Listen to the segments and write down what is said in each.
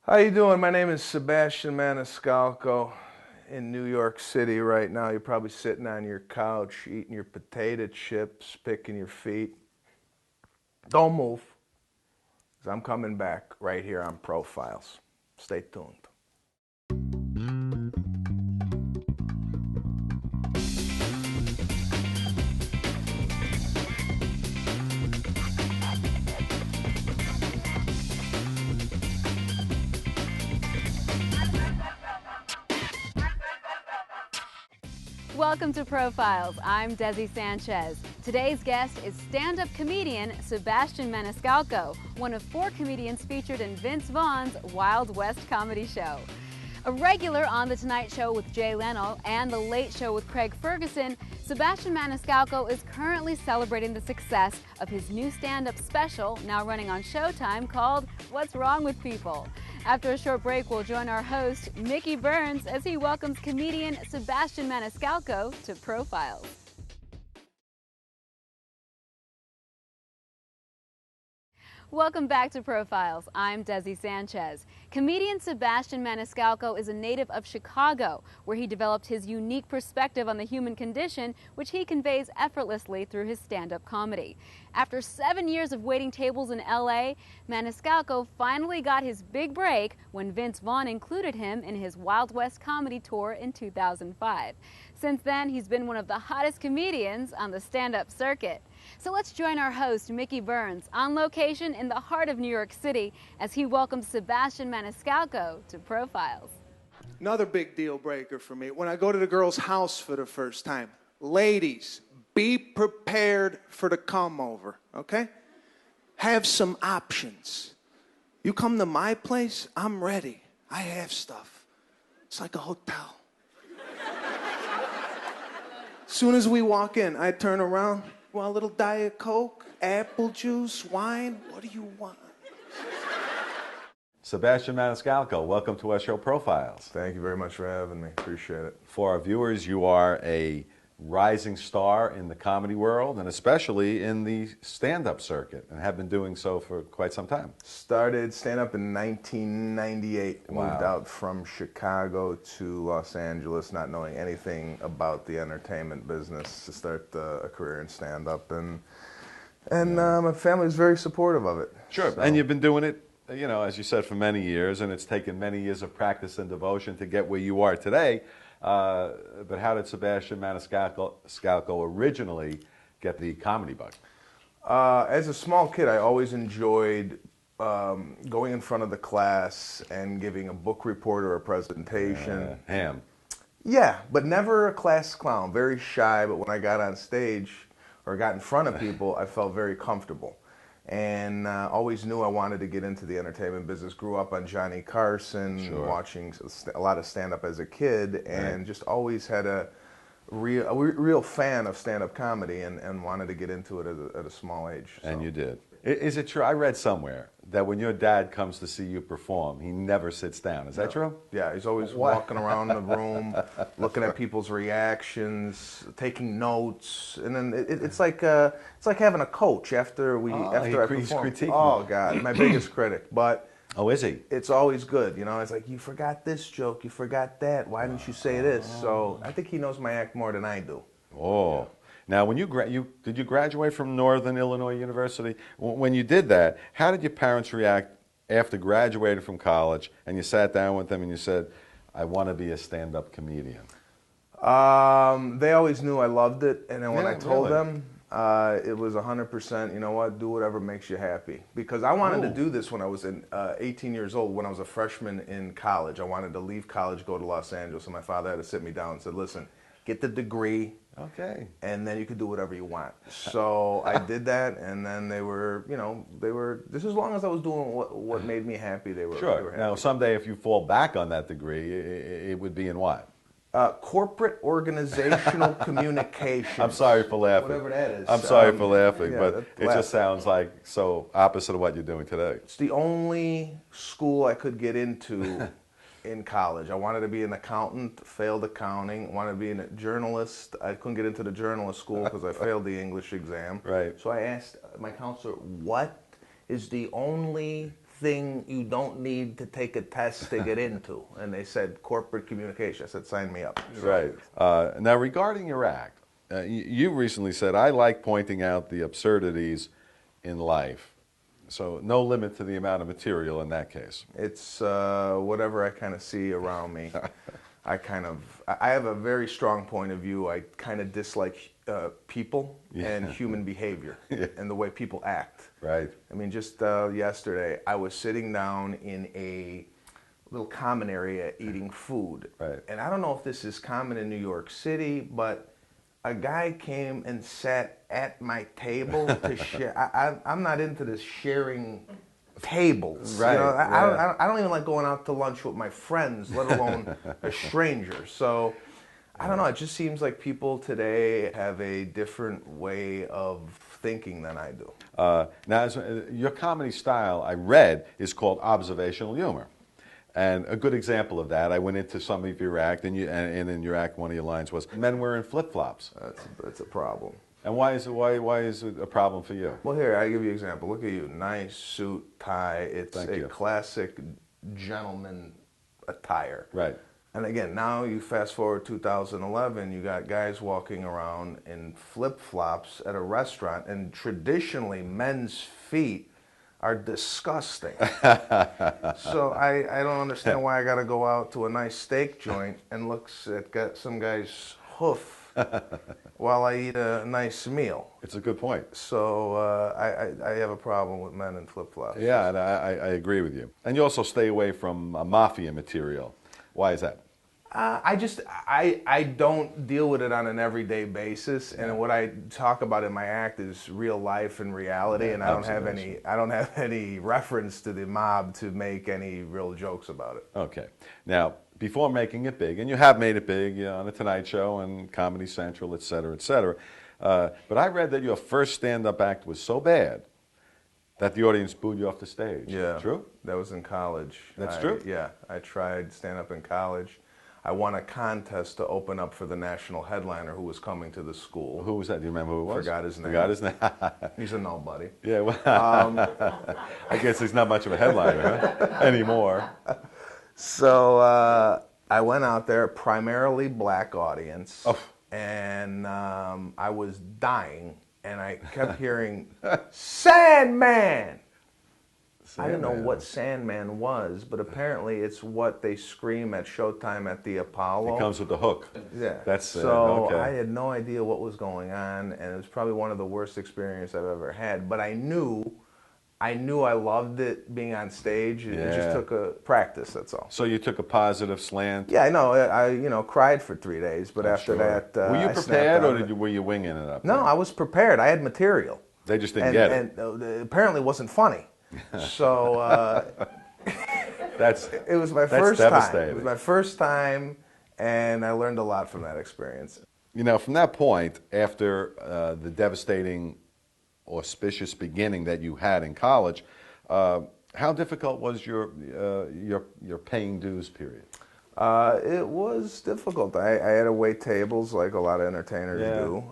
How you doing? My name is Sebastian Maniscalco in New York City right now. You're probably sitting on your couch, eating your potato chips, picking your feet. Don't move, because I'm coming back right here on Profiles. Stay tuned. Welcome to Profiles. I'm Desi Sanchez. Today's guest is stand-up comedian Sebastian Maniscalco, one of 4 comedians featured in Vince Vaughn's Wild West comedy show. A regular on The Tonight Show with Jay Leno and The Late Show with Craig Ferguson, Sebastian Maniscalco is currently celebrating the success of his new stand-up special, now running on Showtime, called What's Wrong with People? After a short break, we'll join our host, Mickey Burns, as he welcomes comedian Sebastian Maniscalco to Profiles. Welcome back to Profiles. I'm Desi Sanchez. Comedian Sebastian Maniscalco is a native of Chicago, where he developed his unique perspective on the human condition, which he conveys effortlessly through his stand-up comedy. After 7 years of waiting tables in LA, Maniscalco finally got his big break when Vince Vaughn included him in his Wild West comedy tour in 2005. Since then, he's been one of the hottest comedians on the stand-up circuit. So let's join our host, Mickey Burns, on location in the heart of New York City as he welcomes Sebastian Maniscalco to Profiles. Another big deal breaker for me, when I go to the girl's house for the first time, ladies, be prepared for the come over, okay? Have some options. You come to my place, I'm ready. I have stuff. It's like a hotel. As soon as we walk in, I turn around. Want a little Diet Coke, apple juice, wine? What do you want? Sebastian Maniscalco, welcome to our show Profiles. Thank you very much for having me. Appreciate it. For our viewers, you are a rising star in the comedy world and especially in the stand-up circuit, and have been doing so for quite some time. Started stand-up in 1998. Wow. Moved out from Chicago to Los Angeles, not knowing anything about the entertainment business, to start a career in stand-up. And my family is very supportive of it. Sure, So. and you've been doing it, you know, as you said, for many years, and it's taken many years of practice and devotion to get where you are today. But how did Sebastian Maniscalco originally get the comedy bug? As a small kid, I always enjoyed going in front of the class and giving a book report or a presentation. Ham. Yeah, but never a class clown. Very shy, but when I got on stage or got in front of people, I felt very comfortable. And always knew I wanted to get into the entertainment business. Grew up on Johnny Carson, Sure. watching a lot of stand-up as a kid, and just always had a real fan of stand-up comedy, and wanted to get into it at a small age. So. And you did. Is it true? I read somewhere that when your dad comes to see you perform, he never sits down. Is that true? Yeah, he's always walking around the room, looking at people's reactions, taking notes, and then it's like having a coach after I perform. Critiquing. Oh God, my biggest critic. But Oh, is he? it's always good, you know. It's like, you forgot this joke, you forgot that. Why didn't you say this? So I think he knows my act more than I do. Oh. Yeah. Now, when did you graduate from Northern Illinois University? When you did that, how did your parents react after graduating from college and you sat down with them and you said, I want to be a stand-up comedian? They always knew I loved it, and then when I told really? them, it was 100%, you know what, do whatever makes you happy. Because I wanted to do this when I was 18 years old, when I was a freshman in college. I wanted to leave college, go to Los Angeles, and my father had to sit me down and said, listen, get the degree, Okay. and then you can do whatever you want. So I did that, and then they were just as long as I was doing what made me happy, they were Sure. happy. Now, someday if you fall back on that degree, it would be in what? Corporate organizational communication. I'm sorry for laughing. Whatever that is. I'm sorry for laughing, yeah, but it laugh. just sounds like so opposite of what you're doing today. It's the only school I could get into in college. I wanted to be an accountant, failed accounting. Wanted to be a journalist. I couldn't get into the journalist school because I failed the English exam. Right. So I asked my counselor, what is the only thing you don't need to take a test to get into. And they said corporate communication. I said, sign me up. So, Right. Now, regarding your act, you recently said, I like pointing out the absurdities in life. So no limit to the amount of material in that case. it's whatever I kind of see around me. I have a very strong point of view. I kind of dislike people and human behavior and the way people act. Right. I mean, just yesterday, I was sitting down in a little common area eating food. Right. And I don't know if this is common in New York City, but a guy came and sat at my table to share. I'm not into this sharing tables. Right. You know, I don't even like going out to lunch with my friends, let alone a stranger. So I don't know. It just seems like people today have a different way of thinking than I do. Now, your comedy style, I read, is called observational humor. And a good example of that, I went into some of your act, and in your act, one of your lines was, men wearing flip-flops. That's a problem. And why is it a problem for you? Well, here, I'll give you an example. Look at you. Nice suit, tie. It's Thank a you. classic gentleman attire. Right. And again, now you fast forward 2011, you got guys walking around in flip-flops at a restaurant, and traditionally men's feet are disgusting. So I don't understand why I got to go out to a nice steak joint and look at some guy's hoof while I eat a nice meal. It's a good point. So I have a problem with men in flip-flops. Yeah, and I agree with you. And you also stay away from mafia material. Why is that? I don't deal with it on an everyday basis, and what I talk about in my act is real life and reality, and I don't have any reference to the mob to make any real jokes about it. Okay. Now, before making it big, and you have made it big on The Tonight Show and Comedy Central, et cetera, but I read that your first stand-up act was so bad that the audience booed you off the stage. Yeah. True? That was in college. That's true? Yeah. I tried stand-up in college. I won a contest to open up for the national headliner who was coming to the school. Who was that? Do you remember who it was? Forgot his name. Forgot his name. He's a nobody. Yeah, well, I guess he's not much of a headliner anymore. So I went out there, primarily black audience, and I was dying, and I kept hearing, Sandman! I didn't know what Sandman was, but apparently it's what they scream at Showtime at the Apollo. It comes with the hook. Yeah. That's so okay. I had no idea what was going on, and it was probably one of the worst experiences I've ever had. But I knew I loved it being on stage. It just took a practice. That's all. So you took a positive slant. Yeah, I know. I cried for 3 days, but after that, were you I prepared, snapped out. or were you winging it up? No, there? I was prepared. I had material. They just didn't get it. And apparently it wasn't funny. So it was my first time. It was my first time, and I learned a lot from that experience. You know, from that point, after the devastating, auspicious beginning that you had in college, how difficult was your paying dues period? It was difficult. I had to wait tables like a lot of entertainers do.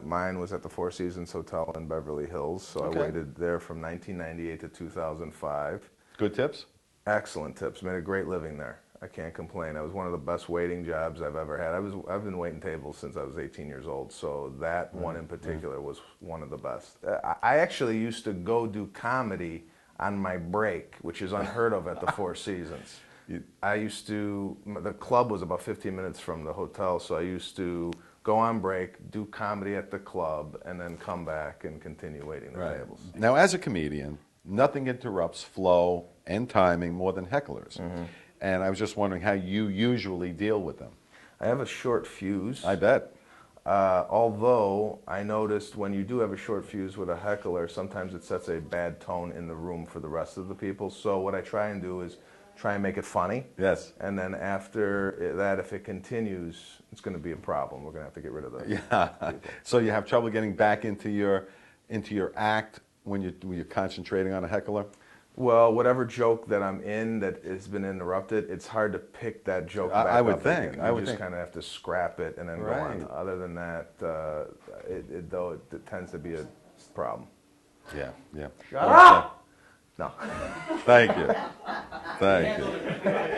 Mine was at the Four Seasons Hotel in Beverly Hills, so I waited there from 1998 to 2005. Good tips? Excellent tips. Made a great living there. I can't complain. That was one of the best waiting jobs I've ever had. I've been waiting tables since I was 18 years old, so that one in particular was one of the best. I actually used to go do comedy on my break, which is unheard of at the Four Seasons. The club was about 15 minutes from the hotel, so I used to go on break, do comedy at the club, and then come back and continue waiting the tables. Now, as a comedian, nothing interrupts flow and timing more than hecklers. And I was just wondering how you usually deal with them. I have a short fuse. I bet. Although I noticed when you do have a short fuse with a heckler, sometimes it sets a bad tone in the room for the rest of the people. So what I try and do is try and make it funny. Yes. And then after that, if it continues, it's going to be a problem. We're going to have to get rid of those. Yeah. So you have trouble getting back into your act when you're concentrating on a heckler? Well, whatever joke that I'm in that has been interrupted, it's hard to pick that joke back up. I would think. Again. You just kind of have to scrap it and then go on. Other than that, it tends to be a problem. Yeah, yeah. Shut up! No. Thank you. Thank you.